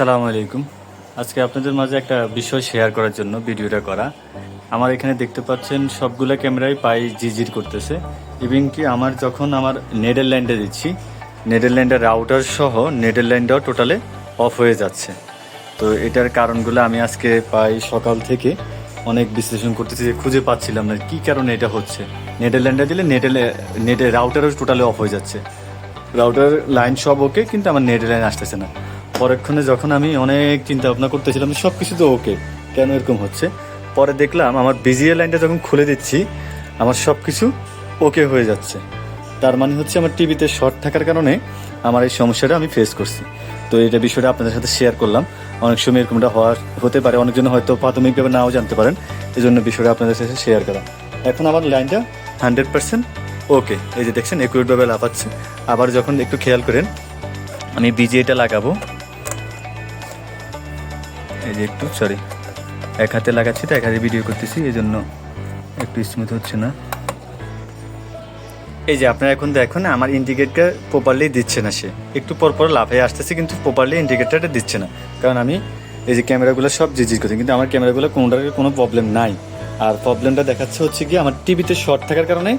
আসসালামু আলাইকুম। আজকে আপনাদের মাঝে একটা বিষয় শেয়ার করার জন্য ভিডিওটা করা। আমার এখানে দেখতে পাচ্ছেন সবগুলো ক্যামেরায় পাই জিজির করতেছে। ইভেন কি আমার যখন আমার নেদারল্যান্ডে দিচ্ছি, নেদারল্যান্ডের রাউটার সহ নেদারল্যান্ডও টোটালে অফ হয়ে যাচ্ছে। তো এটার কারণগুলো আমি আজকে প্রায় সকাল থেকে অনেক বিশ্লেষণ করতেছি, যে খুঁজে পাচ্ছিলাম না কী কারণে এটা হচ্ছে। নেদারল্যান্ডে দিলে নেটের রাউটারও টোটালে অফ হয়ে যাচ্ছে, রাউটার লাইন সব ওকে, কিন্তু আমার নেট লাইন আসতেছে না। পরক্ষণে যখন আমি অনেক চিন্তা ভাবনা করতেছিলাম সব কিছু তো ওকে, কেন এরকম হচ্ছে, পরে দেখলাম আমার বিজিএ লাইনটা যখন খুলে দিচ্ছি আমার সব কিছু ওকে হয়ে যাচ্ছে। তার মানে হচ্ছে আমার টিভিতে শর্ট থাকার কারণে আমার এই সমস্যাটা আমি ফেস করছি। তো এটা বিষয়টা আপনাদের সাথে শেয়ার করলাম। অনেক সময় এরকমটা হতে পারে, অনেকজন হয়তো প্রাথমিকভাবে নাও জানতে পারেন, এই জন্য বিষয়টা আপনাদের সাথে শেয়ার করা। এখন আমার লাইনটা 100% ওকে, এই যে দেখছেন একুরেটভাবে লাফাচ্ছে। আবার যখন একটু খেয়াল করেন আমি বিজিএটা লাগাবো, এই যে একটু এক হাতে লাগাচ্ছি তো এক হাতে ভিডিও করতেছি, এই জন্য একটু স্মুথ হচ্ছে না। এই যে আপনারা এখন দেখুন আমার ইন্ডিকেটর প্রপারলি দিচ্ছে না, সে একটু পর পর লাফায় আসতেছে কিন্তু প্রপারলি ইন্ডিকেটরটা দিচ্ছে না। কারণ আমি এই যে ক্যামেরাগুলো সব জিজির করছি, কিন্তু আমার ক্যামেরাগুলো কোনোটার কোনো প্রবলেম নাই। আর প্রবলেমটা দেখাচ্ছে হচ্ছে কি আমার টিভিতে শর্ট থাকার কারণে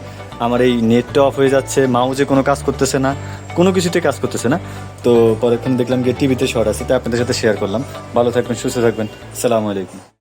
আমার এই নেটটা অফ হয়ে যাচ্ছে, মাউজে কোনো কাজ করতেছে না, কোনো কিছুতে কাজ করতেছে না। তো পরেক্ষণ দেখলাম যে টিভিতে শর্ট আছে, তাই আপনাদের সাথে শেয়ার করলাম। ভালো থাকবেন, সুস্থ থাকবেন, আসসালামু আলাইকুম।